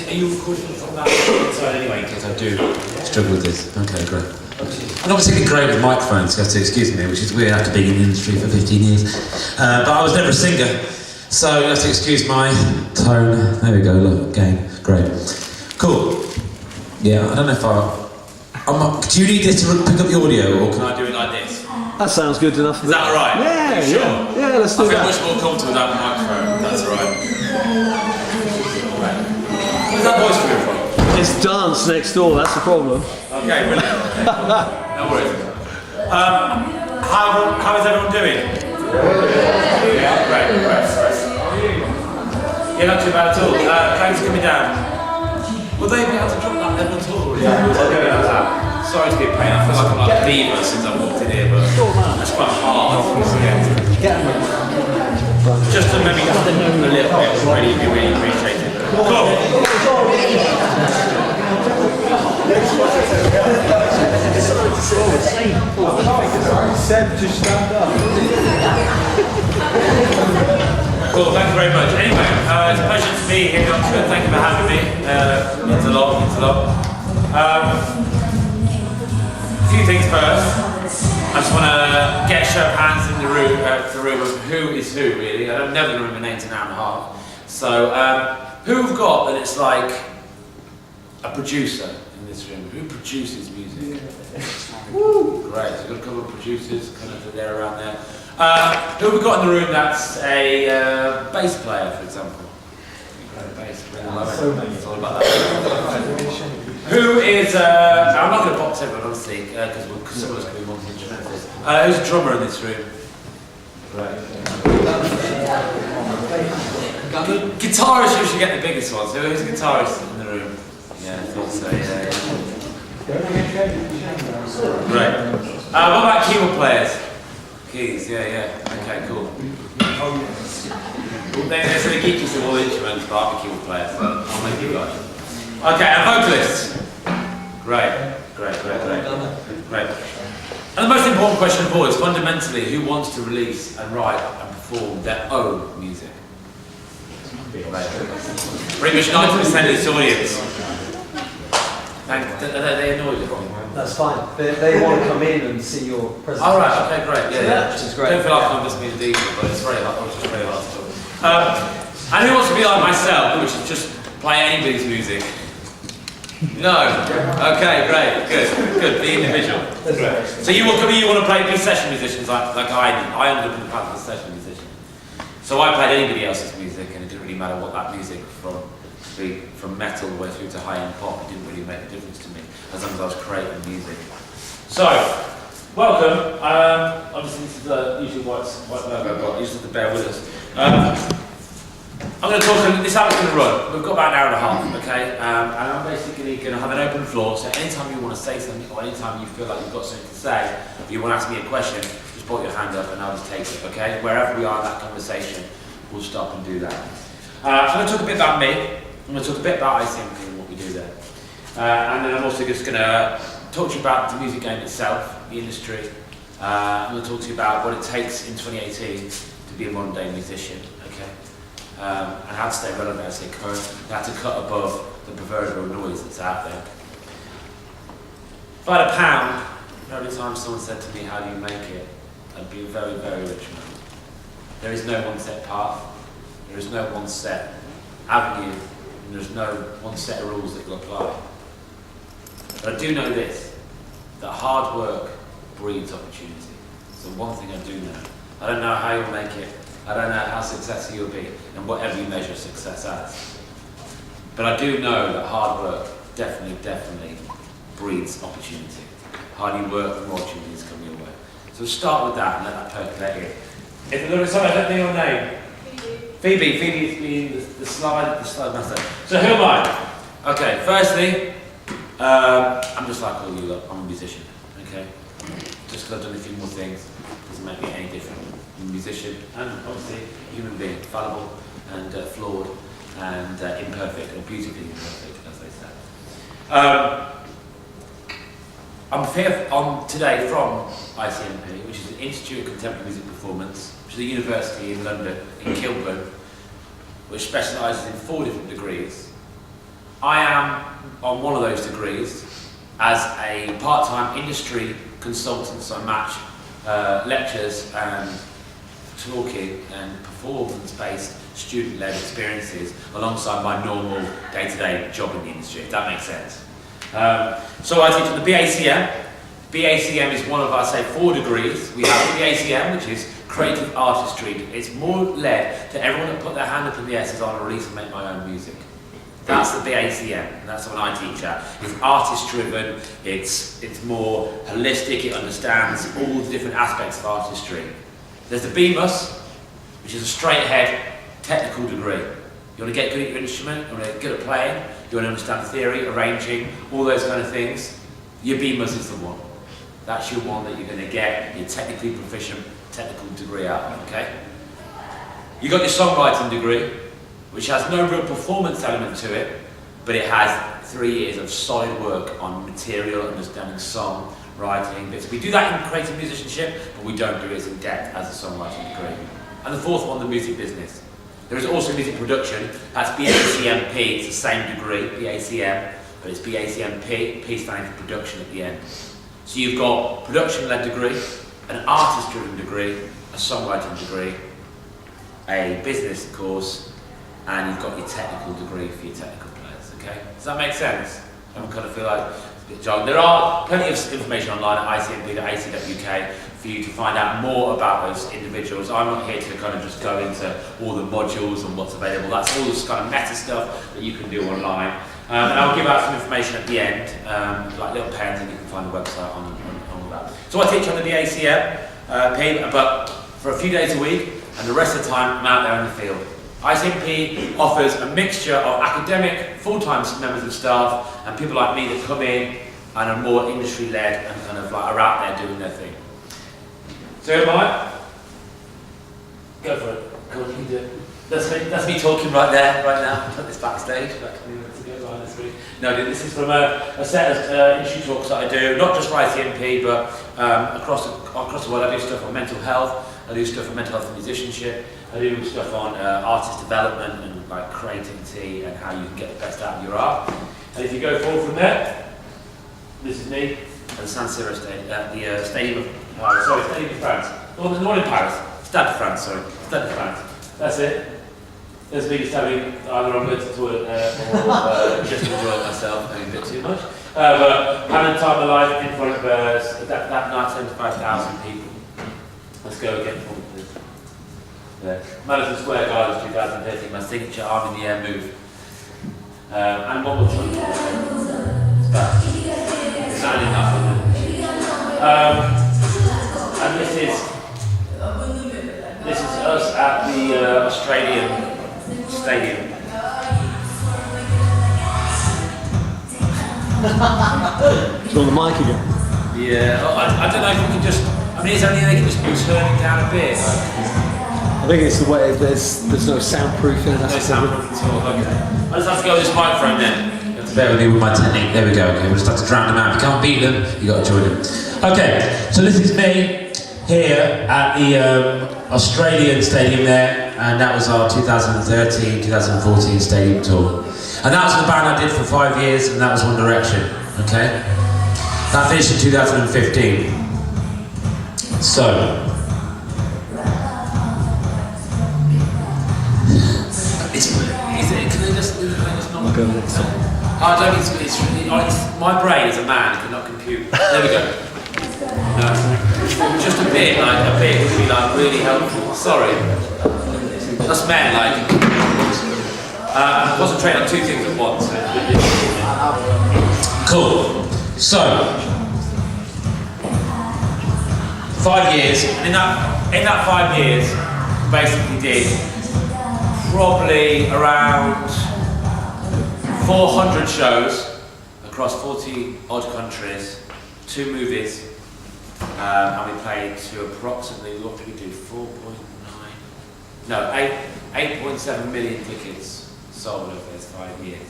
Are you recording from that side anyway, in case I do struggle with this? Okay, great. I'm not particularly great with microphones, you have to excuse me, which is weird after being in the industry for 15 years. But I was never a singer, so you have to excuse my tone. There we go, look, again, great. Cool. Yeah, I don't know if do you need this to pick up the audio, or can I do it like this? That sounds good enough. Is that alright? Yeah, sure? Yeah, let's do that. I feel much more comfortable without the microphone, that's alright. Where's that voice coming from? It's dance next door, that's the problem. Okay, brilliant. Okay, cool. No worries. How is everyone doing? Yeah, great. Yeah, not too bad at all. Thanks for coming down. Will they be able to drop that level at all? Yeah. Sorry to be a pain, I feel like I'm like a diva since I walked in here, but that's quite hard. Just to maybe a little bit already would be really appreciated. Cool. Said to stand up. Cool, thank you very much. Anyway, it's a pleasure to be here. Thank you for having me. Means a lot. A few things first. I just want to get a show of hands in the room of who is who, really. I'm never going to remember names in an hour and a half. So, who have got that it's like a producer in this room? Who produces music? Woo! Great, so we've got a couple of producers kind of there around there. Who have we got in the room that's a bass player, for example? Bass, it's all about that. Who is, I'm not going to box everyone, obviously, because some of us can be multi-instrumentalists. Who's a drummer in this room? Right. Guitarists usually get the biggest ones. Who's a guitarist in the room? Yeah, I thought so, yeah. Right. What about keyboard players? Keys, yeah. Okay, cool. They're sort of geeky to all instruments, but I'm a keyboard player, so I'll make you guys. Okay, and vocalists. Great. And the most important question of all is fundamentally who wants to release and write and perform their own music? Right. Pretty much 90% of this audience. Are they annoyed with me? That's fine. They want to come in and see your presentation. All right. Okay. Great. Yeah. Which is great. Don't feel like I'm just being deep, but it's very hard. It's just very hard to talk. And who wants to be like myself, which is just play anybody's music? No. Okay. Great. Good. Be individual. Great. So you want to be session musicians like I did. I ended up in the path of a session musician. So I played anybody else's music, and it didn't really matter what that music from metal all the way through to high-end pop. It didn't really make a difference to me, as long as I was creating music. So, welcome. Obviously this is the usual white logo I've got. You just have to bear with us. I'm going to talk, this is how it's going to run. We've got about an hour and a half, okay? And I'm basically going to have an open floor, so anytime you want to say something, or anytime you feel like you've got something to say, or you want to ask me a question, just put your hand up and I'll just take it, okay? Wherever we are in that conversation, we'll stop and do that. I'm going to talk a bit about me. I'm going to talk a bit about ICMP and what we do there. And then I'm also just going to talk to you about the music game itself, the industry. I'm going to talk to you about what it takes in 2018 to be a modern day musician, okay? And how to stay relevant, how to stay current, and how to cut above the proverbial noise that's out there. If I had a pound for every time someone said to me, how do you make it, I'd be a very, very rich man. There is no one set path, there is no one set avenue, and there's no one set of rules that will apply. But I do know this, that hard work breeds opportunity. So one thing I do know. I don't know how you'll make it, I don't know how successful you'll be, and whatever you measure success as. But I do know that hard work definitely breeds opportunity. Harder you work, the more opportunities come your way. So we'll start with that and let that percolate in. If sorry, I don't know your name. Phoebe is being the slide master. So who am I? Okay, firstly, I'm just like all you lot, I'm a musician, okay? Just because I've done a few more things doesn't make me any different. I'm a musician, and obviously a human being, fallible and flawed and imperfect, or beautifully imperfect, as they say. I'm here today from ICMP, which is an Institute of Contemporary Music Performance, which is a university in London, in Kilburn, which specialises in 4 different degrees. I am on one of those degrees as a part-time industry consultant, so I match lectures and talking and performance-based student-led experiences alongside my normal day-to-day job in the industry, if that makes sense. So I teach at the BACM. BACM is one of our, say, 4 degrees. We have BACM, which is Creative Artistry. It's more led to everyone that put their hand up in the air says, I want to release and make my own music. That's the BACM, and that's what I teach at. It's artist-driven, it's more holistic, it understands all the different aspects of artistry. There's the BMUS, which is a straight-ahead technical degree. You want to get good at your instrument, you want to get good at playing, you want to understand theory, arranging, all those kind of things. Your BMUS is the one. That's your one that you're going to get your technically proficient technical degree out of, okay? You got your songwriting degree, which has no real performance element to it, but it has 3 years of solid work on material, understanding song, writing bits. We do that in creative musicianship, but we don't do it as in depth as a songwriting degree. And the 4th one, the music business. There is also music production. That's BACMP. It's the same degree, BACM, but it's BACMP. P standing for production at the end. So you've got production-led degree, an artist-driven degree, a songwriting degree, a business course, and you've got your technical degree for your technical players. Okay? Does that make sense? I kind of feel like it's a bit jargon. There are plenty of information online at icmp.ac.uk for you to find out more about those individuals. I'm not here to kind of just go into all the modules and what's available. That's all this kind of meta stuff that you can do online. And I'll give out some information at the end, like little pens, and you can find the website on all that. So I teach on the BACM, but for a few days a week, and the rest of the time I'm out there in the field. ICMP offers a mixture of academic, full-time members of staff, and people like me that come in and are more industry-led and kind of like are out there doing their thing. So am I? Go for it. Go on, you do it. That's me talking right there, right now. I took this backstage about 20 minutes ago, right this week. No, this is from a set of industry talks that I do, not just for ICMP, but across the world. I do stuff on mental health, I do stuff on mental health and musicianship, I do stuff on artist development and like creativity and how you can get the best out of your art. And if you go forward from there, this is me at the San Siro Stadium, the Stadium of France. The one in Paris. Stade de France, sorry. Stade de France. That's it. There's me just having either I'm going to the toilet or just enjoying myself, maybe a bit too much. But having the time of life in front of that night, 75,000 people. Let's go again forward, please. Yeah. Madison Square Garden 2013, my signature arm in the air move. And one more time. It's back. It's not enough, and this is us at the Australian Stadium. It's on the mic again. Yeah, I don't know if we can just. I mean, is there anything they can just turn it down a bit? I think it's the way there's no soundproofing. No soundproofing at all. Okay. I just have to go with this microphone then. You have to bear with me with my technique. There we go. Okay, we'll just have to drown them out. If you can't beat them, you got to join them. Okay, so this is me here at the Australian Stadium there, and that was our 2013-2014 stadium tour. And that was the band I did for 5 years, and that was One Direction, okay? That finished in 2015. So, can they just not go next time. I don't think it's my brain as a man cannot compute. There we go. No. Just a bit would be like really helpful. Sorry. That's men, like. Concentrate on 2 things at once. Cool. So, 5 years, and in that 5 years, basically did probably around 400 shows across 40 odd countries, 2 movies. And we played to approximately, what did we do, 8.7 million tickets sold over those 5 years.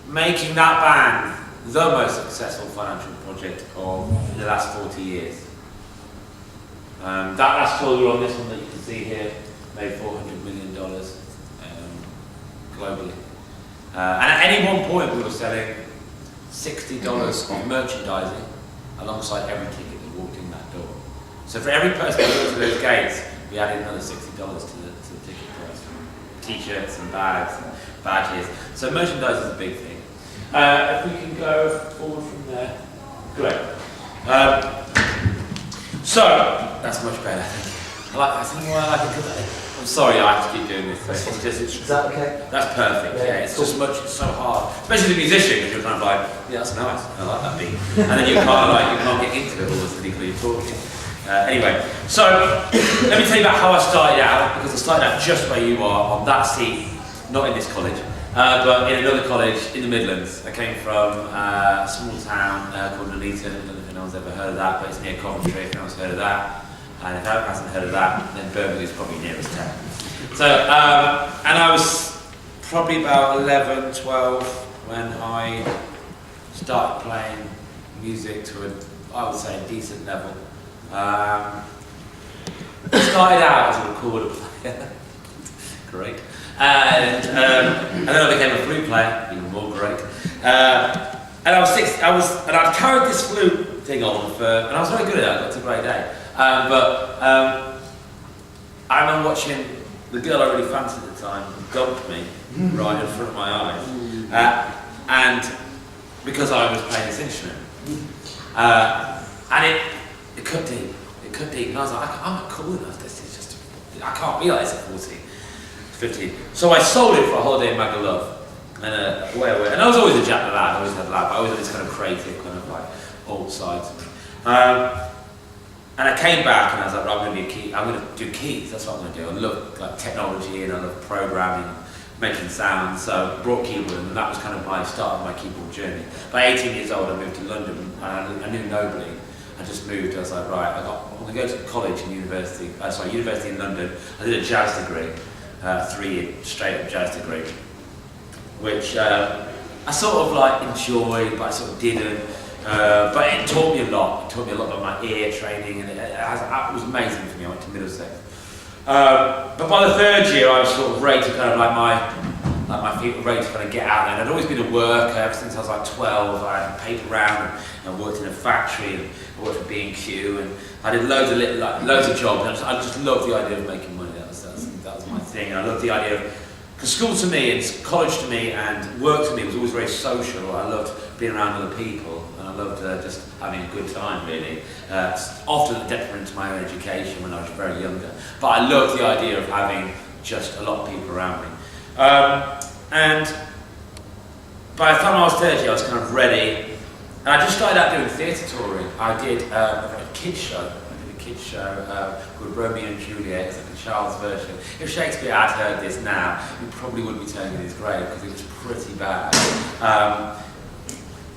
Making that band the most successful financial project of the last 40 years. That last tour on this one that you can see here made $400 million globally. And at any one point we were selling $60 of merchandising alongside every ticket that walked in that door. So for every person that walked through those gates, we added another $60 to the ticket price. T-shirts and bags and badges. So merchandise is a big thing. If we can go forward from there. Great. So, that's much better, thank you. I think I like it because I'm sorry I have to keep doing this. Is that okay? That's perfect, yeah. It's cool. just it's so hard. Especially the musician, because you're kind of like, yeah, that's nice, I like that beat. And then you can't get into it all the people you're talking. Anyway, so let me tell you about how I started out, because I started out just where you are, on that seat, not in this college, but in another college in the Midlands. I came from a small town called Nuneaton. I don't know if anyone's ever heard of that, but it's near Coventry, if anyone's heard of that. And if anyone hasn't heard of that, then Birmingham is probably nearest town. So, and I was probably about 11, 12 when I started playing music to I would say, a decent level. I started out as a recorder player, great, and then I became a flute player, even more great. And I was 6, and I'd carried this flute thing on and I was very good at it. I got to a great day. But I remember watching the girl I really fancied at the time dump me right in front of my eyes, and because I was playing this instrument, and it cut deep, and I was like, I'm not cool enough. This is just, I can't be like this at 14, 15. So I sold it for a holiday in Magaluf, and away. And I was always a jack of that. I always had that. I always had this kind of creative, kind of like old side to me. And I came back and I was like, right, I'm going to do keys, that's what I'm going to do. I love like technology and I love programming, making sounds, so I brought keyboard and that was kind of my start of my keyboard journey. By 18 years old I moved to London and I knew nobody. I just moved, I was like, right, I'm going to go to college and university in London. I did a jazz degree, 3-year straight up jazz degree, which I sort of like enjoyed, but I sort of didn't. But it taught me a lot. It taught me a lot about my ear training, and it was amazing for me. I went to Middlesex. But by the 3rd year, I was sort of ready to kind of my feet were ready to kind of get out there. And I'd always been a worker ever since I was like 12. I had a paper round, and I worked in a factory, and I worked for B&Q, and I did loads of jobs. And I just loved the idea of making money. That was my thing. And I loved the idea of, because school to me, and college to me, and work to me was always very social. I loved being around other people. I loved just having a good time, really. Often a detriment to my own education when I was very younger. But I loved the idea of having just a lot of people around me. And by the time I was 30, I was kind of ready. And I just started out doing theatre touring. I did a kids show. Called Romeo and Juliet. It's like a child's version. If Shakespeare had heard this now, he probably wouldn't be turning in his grave because it was pretty bad.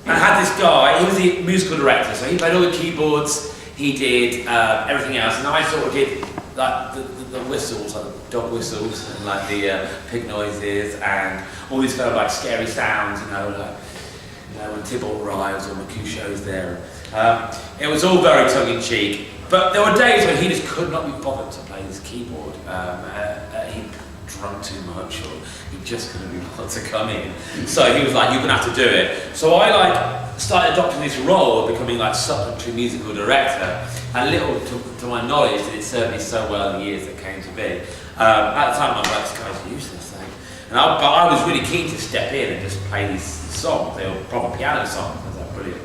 I had this guy, he was the musical director, so he played all the keyboards, he did everything else, and I sort of did like the whistles, like the dog whistles, and like the pig noises, and all these kind of like scary sounds, when Tybalt arrives or Mercutio's there. It was all very tongue-in-cheek, but there were days when he just could not be bothered to play his keyboard. He'd drunk too much, or he just couldn't be bothered to come in. So he was like, you're going to have to do it. So I started adopting this role of becoming like supplementary musical director, and little to my knowledge did it serve me so well in the years that came to be. At the time I was like, this guy's useless. But I was really keen to step in and just play these songs. They were proper piano songs. I was like, brilliant.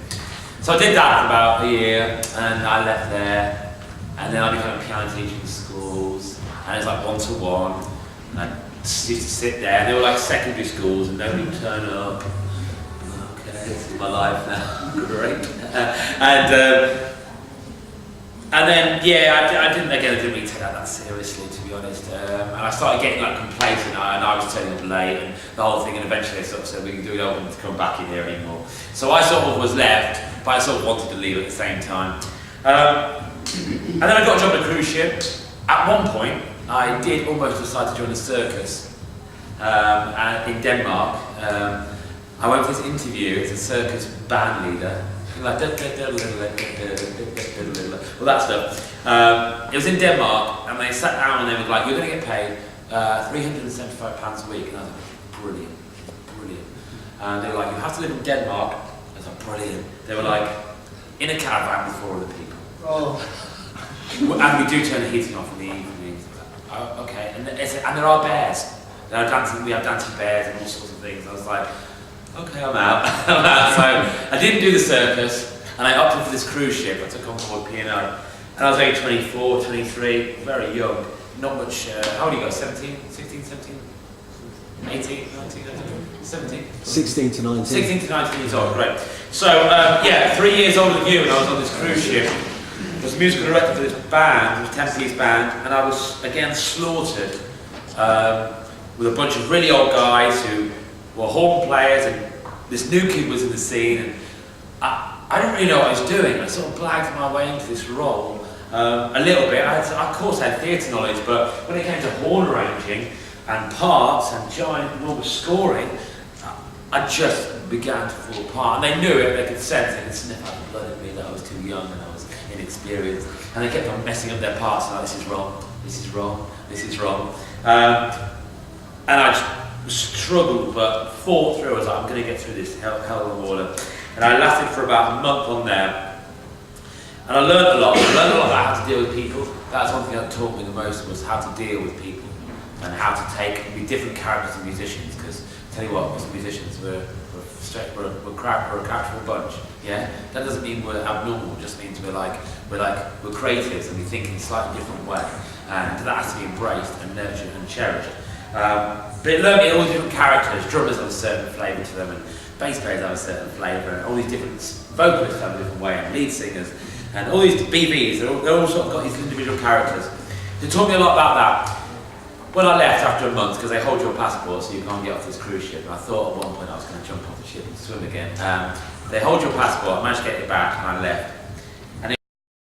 So I did that for about a year, and I left there, and then I became a piano teacher in schools, and it was like one-to-one, and I used to sit there, and they were like secondary schools, and nobody would turn up. Okay, this is my life now, great. And then, I didn't really take that seriously, to be honest. And I started getting like complacent, and I was turning up late, and the whole thing. And eventually, they sort of said, we don't want to come back in here anymore. So I sort of was left, but I sort of wanted to leave at the same time. And then I got a job on a cruise ship. At one point, I did almost decide to join a circus in Denmark. I went for this interview as a circus band leader. Like, all that stuff. It was in Denmark, and they sat down and they were like, you're going to get paid £375 a week. And I was like, brilliant. brilliant. And they were like, you have to live in Denmark. I was like, brilliant. They were like, in a caravan with 4 other people. And we do turn the heating off in the evenings. Oh, okay. And there are bears. We have dancing bears and all sorts of things. I was like, okay, I'm out. I'm out. So I didn't do the circus, and I opted for this cruise ship. I took on board P&O. And I was only 24, 23, very young. Not much, how old are you guys? 17, 16, 17, 18, 19, 17? 16 to 19. 16 to 19 years old, right. So, yeah, 3 years older than you, and I was on this cruise ship. I was a musical director for this band, it was a 10-piece band, and I was, again, slaughtered with a bunch of really old guys who were horn players, and this new kid was in the scene, and I didn't really know what I was doing. I sort of blagged my way into this role a little bit. Of course, I had theatre knowledge, but when it came to horn arranging and parts and giant enormous scoring, I just began to fall apart. And they knew it, they could sense it, they could sniff out the blood in me that I was too young and I was inexperienced. And they kept on messing up their parts, and like, this is wrong, this is wrong, this is wrong. And I just struggled, but fought through. I was like, I'm going to get through this hell of water. And I lasted for about a month on there. And I learned a lot. I learned a lot about how to deal with people. That's one thing that taught me the most, was how to deal with people and how to be different characters and musicians. Because tell you what, us musicians, we're a cracktful bunch. Yeah, that doesn't mean we're abnormal. It just means we're creatives and we think in a slightly different way. And that has to be embraced and nurtured and cherished. But it learned me all these different characters. Drummers have a certain flavour to them, and bass players have a certain flavour, and all these different vocalists have a different way, and lead singers, and all these BBs, they're all sort of got these individual characters. It taught me a lot about that. When I left after a month, because they hold your passport so you can't get off this cruise ship, and I thought at one point I was going to jump off the ship and swim again. They hold your passport, I managed to get it back, and I left.